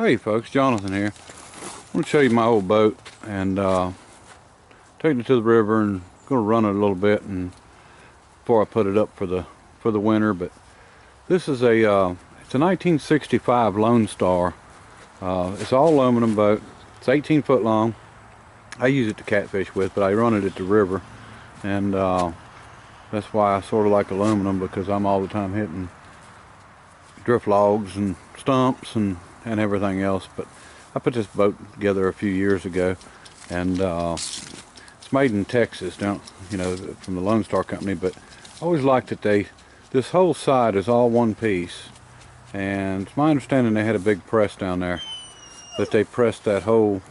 Hey folks, Jonathan here. I'm going to show you my old boat and taking it to the river and going to run it a little bit and before I put it up for the winter. But this is a it's a 1965 Lonestar. It's all aluminum boat. It's 18 foot long. I use it to catfish with, but I run it at the river, and that's why I sort of like aluminum, because I'm all the time hitting drift logs and stumps and everything else. But I put this boat together a few years ago, and it's made in Texas, from the Lonestar company. But I always liked that this whole side is all one piece, and it's my understanding they had a big press down there that they pressed that whole,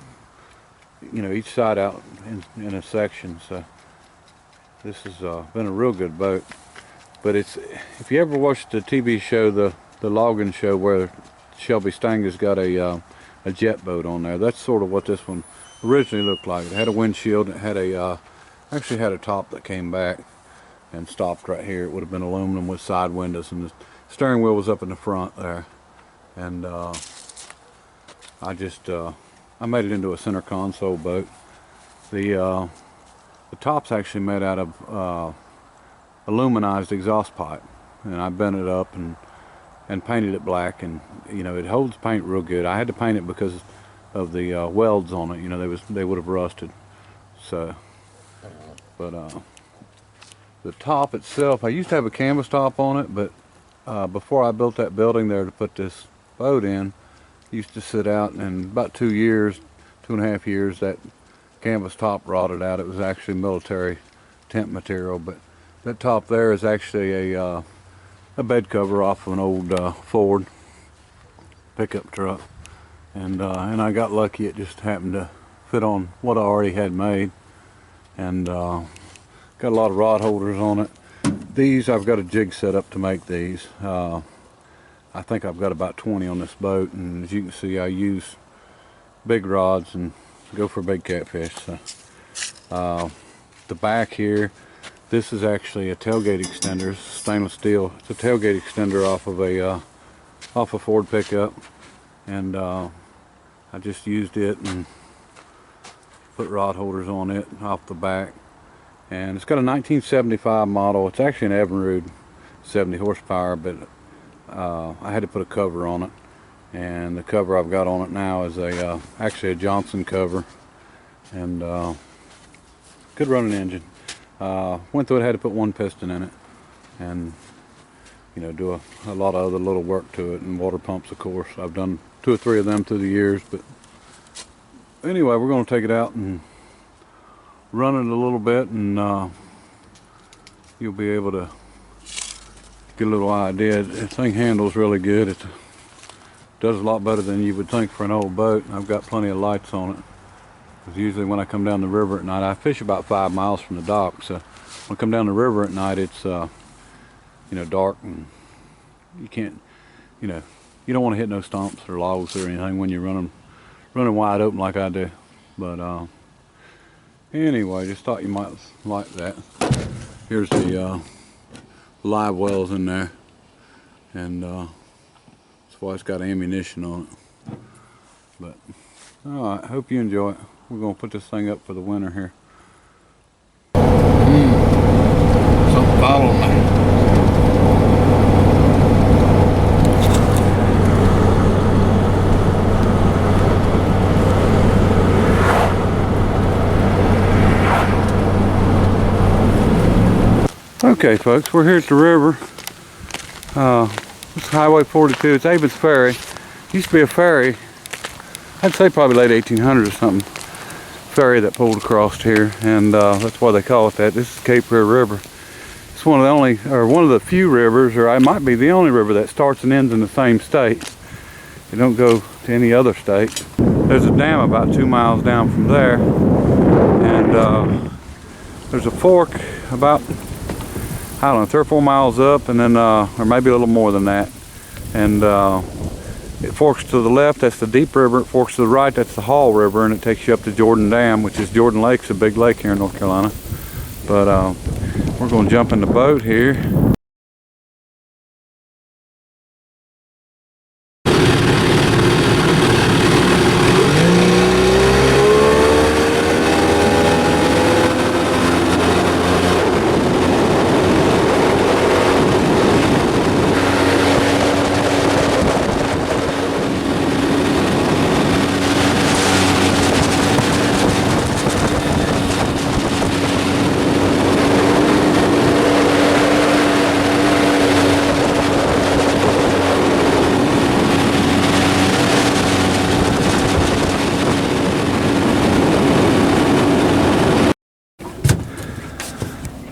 each side out in a section. So this has been a real good boat. But if you ever watched the TV show, the logging show, where Shelby Stanger's got a jet boat on there, that's sort of what this one originally looked like. It had a windshield, it had actually had a top that came back and stopped right here. It would have been aluminum with side windows, and the steering wheel was up in the front there. And I made it into a center console boat. The top's actually made out of aluminized exhaust pipe, and I bent it up and painted it black, and it holds paint real good. I had to paint it because of the welds on it. They would have rusted. So, but the top itself, I used to have a canvas top on it, but before I built that building there to put this boat in, it used to sit out, and about 2.5 years, that canvas top rotted out. It was actually military tent material, but that top there is actually a bed cover off of an old Ford pickup truck, and I got lucky. It just happened to fit on what I already had made, and got a lot of rod holders on it. These, I've got a jig set up to make these. I think I've got about 20 on this boat, and as you can see, I use big rods and go for big catfish. So the back here, this is actually a tailgate extender. It's stainless steel. It's a tailgate extender off of a Ford pickup, and I just used it and put rod holders on it off the back. And it's got a 1975 model. It's actually an Evinrude 70 horsepower, but I had to put a cover on it, and the cover I've got on it now is actually a Johnson cover, and good running engine. Went through it, had to put one piston in it, and do a lot of other little work to it, and water pumps, of course. I've done 2 or 3 of them through the years. But anyway, we're going to take it out and run it a little bit, and you'll be able to get a little idea. The thing handles really good. It does a lot better than you would think for an old boat. I've got plenty of lights on it, because usually when I come down the river at night, I fish about 5 miles from the dock, so when I come down the river at night, it's dark, and you can't, you don't want to hit no stumps or logs or anything when you're running wide open like I do. But anyway, just thought you might like that. Here's the live wells in there, and that's why it's got ammunition on it. But alright, hope you enjoy it. We're going to put this thing up for the winter here. Something following me. Okay folks, we're here at the river. This is Highway 42. It's Aben's Ferry. Used to be a ferry, I'd say probably late 1800s or something, ferry that pulled across here, and that's why they call it that. This is Cape Fear River. It's one of the few rivers, or it might be the only river, that starts and ends in the same state. It don't go to any other state. There's a dam about 2 miles down from there, and there's a fork about, I don't know, 3 or 4 miles up, and then or maybe a little more than that, and it forks to the left, that's the Deep River. It forks to the right, that's the Hall River, and it takes you up to Jordan Dam, which is Jordan Lake's a big lake here in North Carolina. But we're going to jump in the boat here.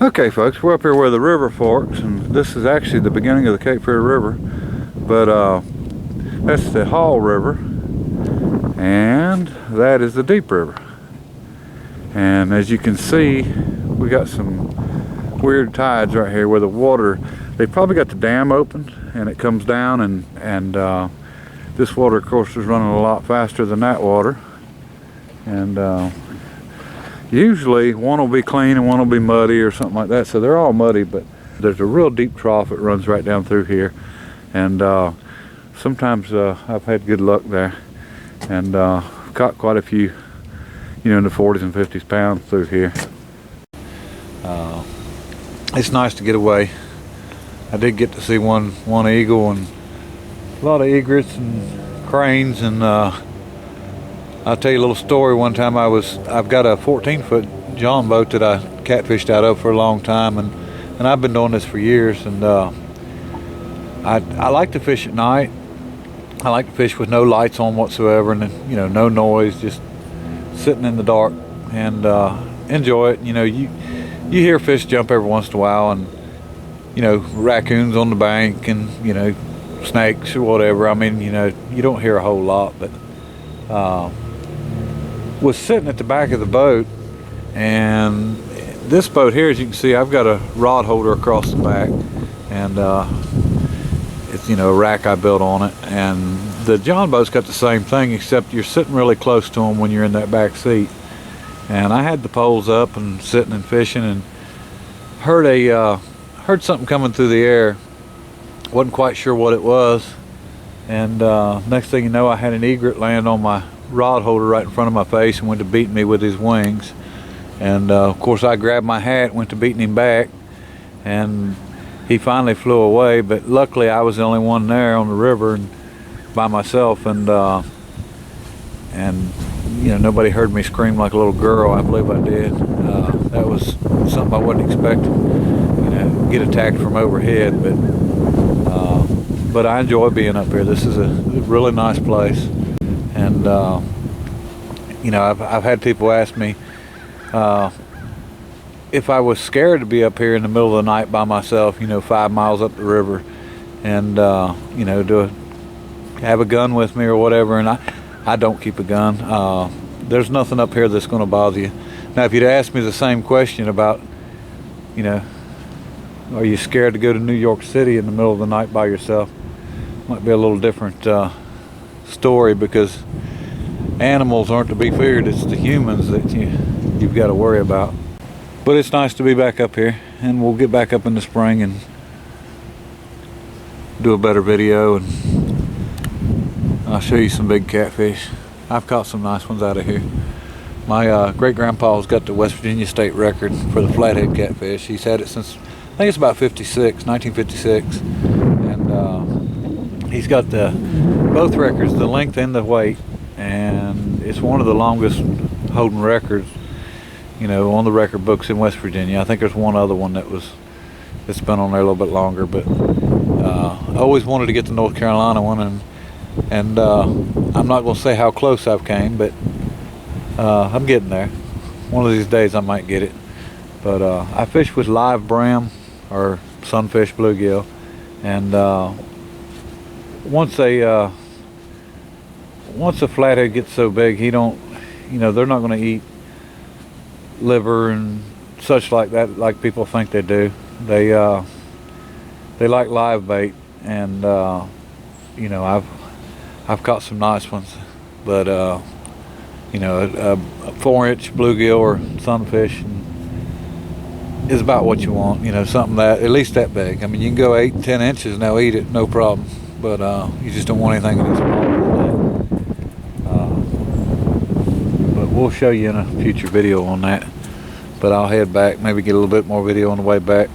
Okay folks, we're up here where the river forks, and this is actually the beginning of the Cape Fear River, but that's the Hall River, and that is the Deep River. And as you can see, we got some weird tides right here where the water, they probably got the dam open and it comes down, and this water of course is running a lot faster than that water, and usually one will be clean and one will be muddy or something like that, so they're all muddy, but there's a real deep trough that runs right down through here, and sometimes I've had good luck there, and caught quite a few, you know, in the 40s and 50s pounds through here. It's nice to get away. I did get to see one eagle and a lot of egrets and cranes, and I'll tell you a little story. One time I've got a 14-foot John boat that I catfished out of for a long time, and I've been doing this for years, and I like to fish at night. I like to fish with no lights on whatsoever, and you know, no noise, just sitting in the dark, and enjoy it. You know, you hear fish jump every once in a while, and you know, raccoons on the bank, and you know, snakes or whatever. I mean, you know, you don't hear a whole lot, but was sitting at the back of the boat, and this boat here, as you can see, I've got a rod holder across the back, and it's, you know, a rack I built on it, and the John boat's got the same thing, except you're sitting really close to them when you're in that back seat. And I had the poles up and sitting and fishing, and heard something coming through the air. Wasn't quite sure what it was, and next thing you know, I had an egret land on my rod holder right in front of my face and went to beating me with his wings, and of course I grabbed my hat, went to beating him back, and he finally flew away. But luckily I was the only one there on the river and by myself, and you know, nobody heard me scream like a little girl. I believe I did. That was something I wasn't expecting, you know, get attacked from overhead, but I enjoy being up here. This is a really nice place. And you know, I've had people ask me if I was scared to be up here in the middle of the night by myself, you know, 5 miles up the river, and you know, have a gun with me or whatever. And I don't keep a gun. There's nothing up here that's going to bother you. Now, if you'd asked me the same question about, you know, are you scared to go to New York City in the middle of the night by yourself, might be a little different story, because animals aren't to be feared. It's the humans that you've got to worry about. But it's nice to be back up here, and we'll get back up in the spring and do a better video, and I'll show you some big catfish. I've caught some nice ones out of here. My great-grandpa's got the West Virginia state record for the flathead catfish. He's had it since, I think it's about 1956, and he's got both records, the length and the weight, and it's one of the longest holding records, you know, on the record books in West Virginia. I think there's one other one that's been on there a little bit longer, but I always wanted to get the North Carolina one, and I'm not going to say how close I've came, but I'm getting there. One of these days I might get it. But I fish with live bram or sunfish bluegill, and once a flathead gets so big, they're not going to eat liver and such like that, like people think they do. They like live bait, and you know, I've caught some nice ones, but you know, a 4-inch bluegill or sunfish is about what you want. You know, something that at least that big. I mean, you can go 8 and 10 inches and they'll eat it, no problem. But you just don't want anything any smaller than that. But we'll show you in a future video on that. But I'll head back, maybe get a little bit more video on the way back.